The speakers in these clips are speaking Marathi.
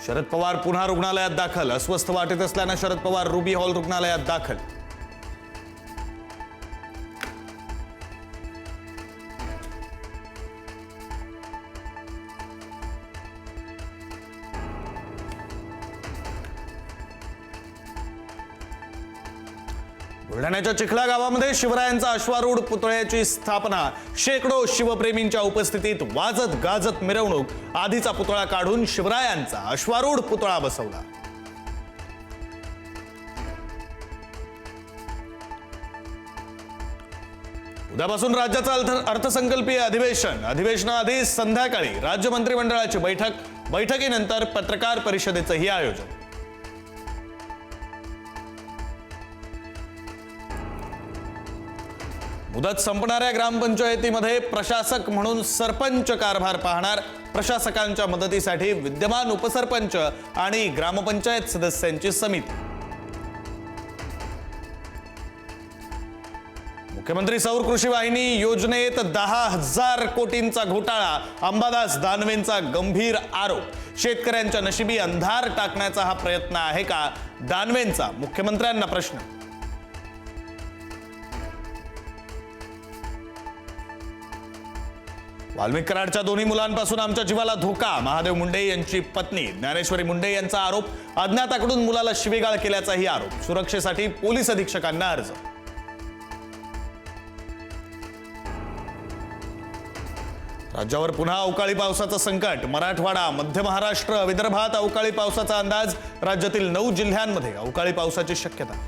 शरद पवार पुन्हा रुग्णालयात दाखल। अस्वस्थ वाटत असल्याने शरद पवार रुबी हॉल रुग्णालयात दाखल। बुलढाण्याच्या चिखला गावामध्ये शिवरायांचा अश्वारूढ पुतळ्याची स्थापना। शेकडो शिवप्रेमींच्या उपस्थितीत वाजत गाजत मिरवणूक। आधीचा पुतळा काढून शिवरायांचा अश्वारूढ पुतळा बसवला। उद्यापासून राज्याचं अर्थसंकल्पीय अधिवेशनाआधी संध्याकाळी राज्य मंत्रिमंडळाची बैठकीनंतर पत्रकार परिषदेचंही आयोजन। मुदत संपणाऱ्या ग्रामपंचायतीमध्ये प्रशासक म्हणून सरपंच कारभार पाहणार। प्रशासकांच्या मदतीसाठी विद्यमान उपसरपंच आणि ग्रामपंचायत सदस्यांची समिती। मुख्यमंत्री सौर कृषी वाहिनी योजनेत 10,000 कोटींचा घोटाळा। अंबादास दानवेंचा गंभीर आरोप। शेतकऱ्यांच्या नशिबी अंधार टाकण्याचा हा प्रयत्न आहे का? दानवेंचा मुख्यमंत्र्यांना प्रश्न। वाल्मिक कराडच्या दोन्ही मुलांपासून आमच्या जीवाला धोका। महादेव मुंडे यांची पत्नी ज्ञानेश्वरी मुंडे यांचा आरोप। अज्ञाताकडून मुलाला शिवीगाळ केल्याचाही आरोप। सुरक्षेसाठी पोलीस अधीक्षकांना अर्ज। राज्यावर पुन्हा अवकाळी पावसाचं संकट। मराठवाडा, मध्य महाराष्ट्र, विदर्भात अवकाळी पावसाचा अंदाज। राज्यातील 9 जिल्ह्यांमध्ये अवकाळी पावसाची शक्यता।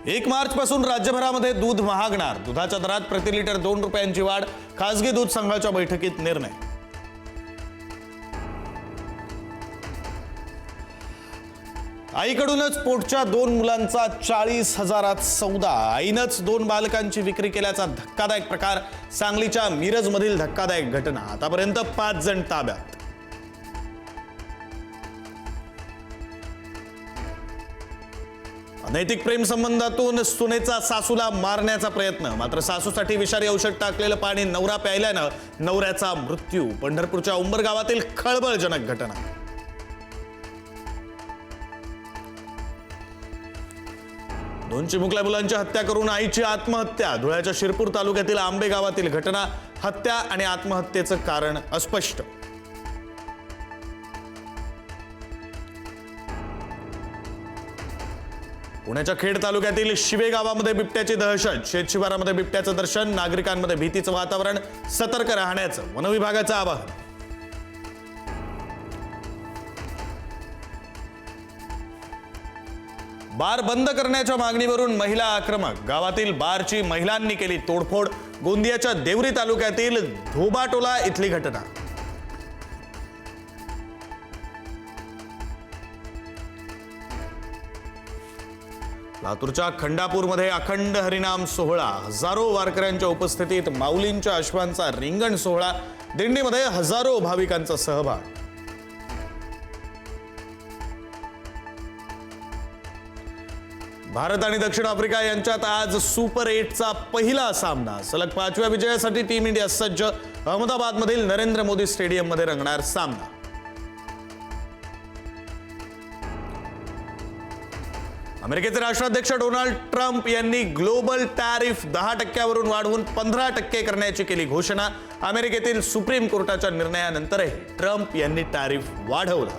1 मार्च पासून राज्यभरामध्ये दूध महागणार। दुधाच्या दरात प्रति लिटर 2 रुपयांची वाढ। खासगी दूध संघाच्या बैठकीत निर्णय। आईकडूनच पोटच्या 2 मुलांचा 40,000त सौदा। आईनंच 2 बालकांची विक्री केल्याचा धक्कादायक प्रकार। सांगलीच्या मिरजमधील धक्कादायक घटना। आतापर्यंत 5 जण ताब्यात। अनैतिक प्रेम संबंधातून सुनेचा सासूला मारण्याचा प्रयत्न। मात्र सासूसाठी विषारी औषध टाकलेलं पाणी नवरा प्यायल्यानं नवऱ्याचा मृत्यू। पंढरपूरच्या उंबरगावातील खळबळजनक घटना। दोन चिमुकल्या मुलांची हत्या करून आईची आत्महत्या। धुळ्याच्या शिरपूर तालुक्यातील आंबे गावातील घटना। हत्या आणि आत्महत्येचं कारण अस्पष्ट। पुण्याच्या खेड तालुक्यातील शिवे गावामध्ये बिबट्याची दहशत। शेतशिवारामध्ये बिबट्याचं दर्शन। नागरिकांमध्ये भीतीचं वातावरण। सतर्क राहण्याचं वनविभागाचं आवाहन। बार बंद करण्याच्या मागणीवरून महिला आक्रमक। गावातील बारची महिलांनी केली तोडफोड। गोंदियाच्या देवरी तालुक्यातील धोबाटोला इथली घटना। लातूरच्या खंडापूरमध्ये अखंड हरिनाम सोहळा। हजारो वारकऱ्यांच्या उपस्थितीत माऊलींच्या अश्वांचा रिंगण सोहळा। दिंडीमध्ये हजारो भाविकांचा सहभाग। भारत आणि दक्षिण आफ्रिका यांच्यात आज सुपर 8चा पहिला सामना। सलग 5व्या विजयासाठी टीम इंडिया सज्ज। अहमदाबादमधील नरेंद्र मोदी स्टेडियममध्ये रंगणार सामना। अमेरिकेचे राष्ट्राध्यक्ष डोनाल्ड ट्रम्प यांनी ग्लोबल टॅरिफ 10% वाढवून 15% करण्याची केली घोषणा। अमेरिकेतील सुप्रीम कोर्टाच्या निर्णयानंतरही ट्रम्प यांनी टॅरिफ वाढवला।